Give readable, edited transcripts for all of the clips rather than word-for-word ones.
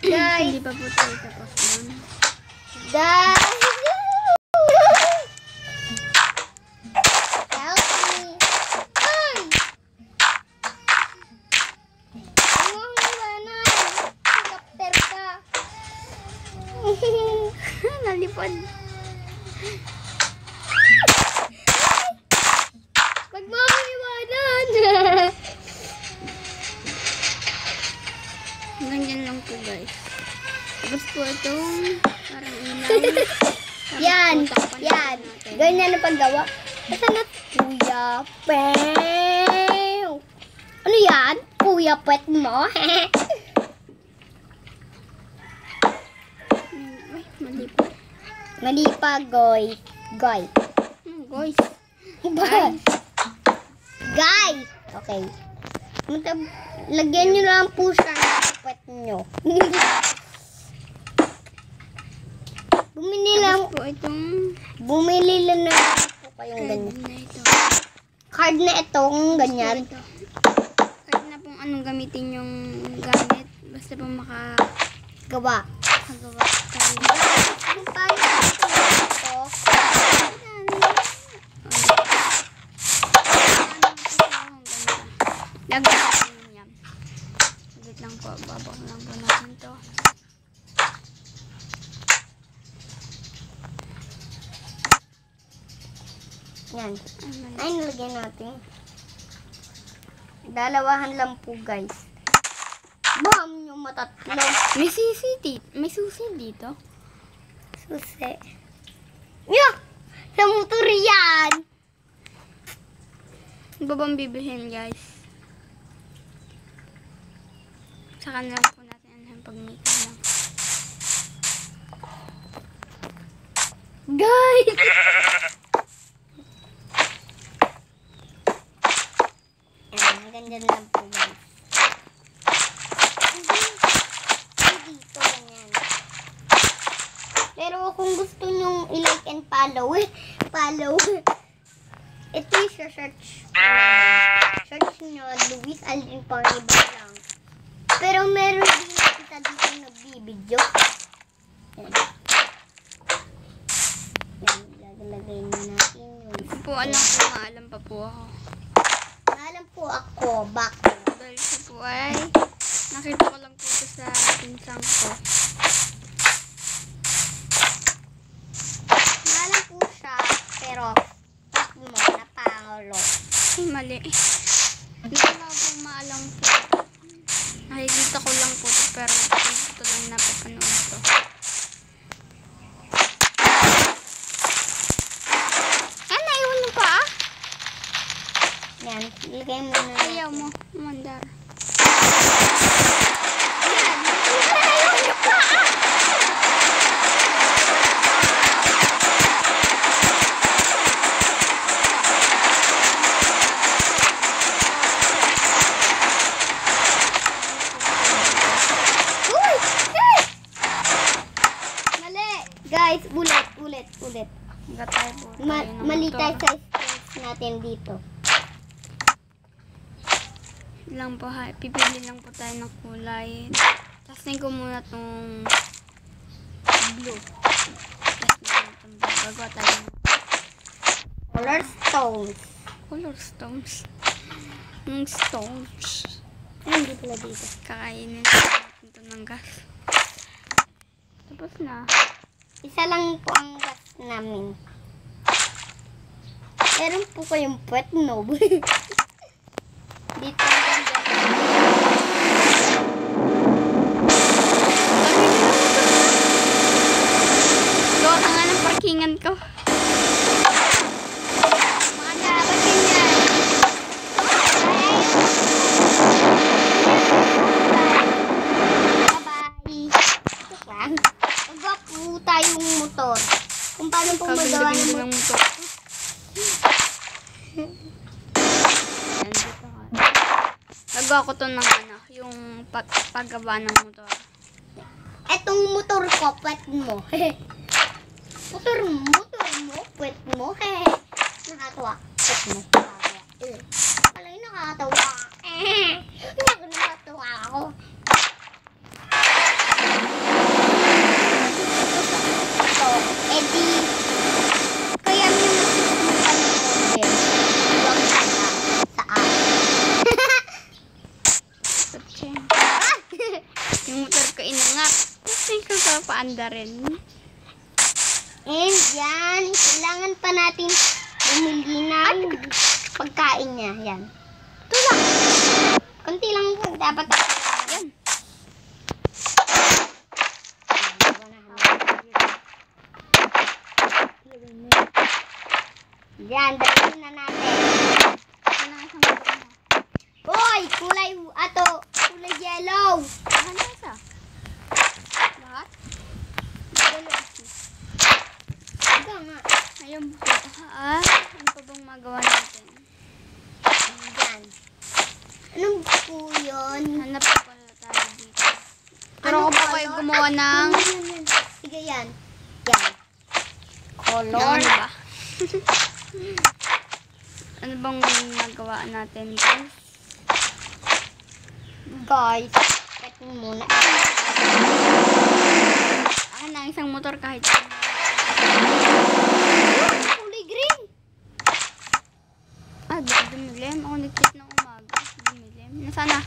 Guys, Hindi pa po tayo tapos nun. guys. Help me. Ay! Huwag iwanan. Helicopter ka. Nalipad. Wag mo akong iwanan. Ganyan lang po guys. Tapos po itong parang ilaw. Yan. Yan. Ganyan ang paggawa. Basta na Kuya Pew. Ano yan? Kuya Pet mo? Ay, mali po. Mali pa, Goy. Goy. Guys. Guys. Guys. Okay. Lagyan nyo lang po siya ng pet nyo. Tapos po itong Bumili lang na po kayong ganyan. na ito. Card na itong ganyan. Ito. Kahit na pong anong gamitin yung gamit. Basta pong Gawa. makagawa tayo. Kung paano ito, Lagyan natin yan. Saglit lang po. Babak lang po natin ito. yan. Ay, Ay, nalagyan natin. Dalawahan lang po, guys. Bam yung matatlo. may susi dito. Susi. Yeah! Sa motor yan! Ano ba bang bibilhin guys? Saka na lang po natin ano pag-makeup lang. Guys! Ayan, ganyan lang po, guys. Dito, ganyan. Pero kung gusto nyong i-like and follow, ito yung search. Search nyo, Luis Aldrin Pangibag lang. Pero meron din kita dito nagbibideo. Yan. Yan, lalagay na natin yun. Hindi po alam kung maalam pa po ako. Alam po ako, bakit? Dahil siya po ay nakita ko lang po ito sa pinsang ko. Alam po siya, pero tap mo na pangalo. Ay mali. Hindi ko lang po maalam po. Nakikita ko lang po ito pero ito lang napapanood to. Naiwan mo pa ah? Yan, ilagay mo na. Ayaw mo, mandar. Yan, naiwan nyo pa! Uy! Hey! Mali! Guys, ulit. Gatay po. Mali tayo sa stress natin dito. Lang po, pipili lang po tayo ng kulay. Testing ko muna itong blue. Testing ko itong blue. Gagawa tayo ng Color stones. color stones. Yung stones. Ay, hindi pala dito. Kakainin natin ito ng gas. Tapos na. Isa lang po ang gas namin. Meron po kayong pet, no? Dito ang Gawa ka nga ng parkingan ko. mga dapat yun yan. Bye-bye. Joke lang. Magawa po tayong motor. Kung paano po magawa ng motor. Ng motor. Gagawa ko to ng ano, yung paggawa ng motor. Etong motor ko, pet mo. motor mo, pet mo. Nakatawa. Pet mo. Pala'y nakakatawa. Nakakatawa ako. Yung motor ko inangak. Kasi ko papaanda rin. And yan, kailangan pa natin bumili ng pagkain niya. Yan. Ito lang. Konti lang dapat. Yan. Yan, dalhin na natin. Ito na isang motor mo. Hoy, kulay yellow. Ano isa? Lahat? Ito nga. Ayun po. Ano pa bang magawa natin? Yan. Anong po yun? Hanap po pala tayo dito. Pero ako pa kayo gumawa ng... Sige yan. Yan. Ng ano ba? Ano bang magawa natin, guys? Guys, cut mo muna. Akin na isang motor kahit Kulay green. dumilim. Ako nagtip ng umaga. Dumilim. Nasaan na?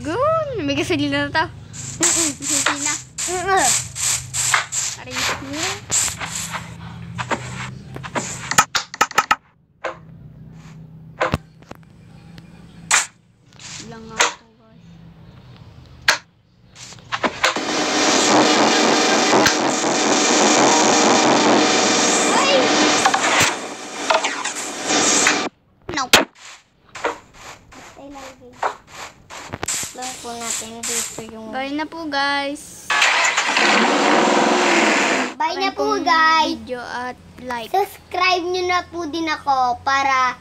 Good! May gasolina na to. Gasolina. Arrange mo. Lang ako, guys. Ay! Nope. Ay, lagi. Lang po natin dito yung... Bye na po, guys. Bye na po, Comment kung guys. video at like. Subscribe nyo na po din ako para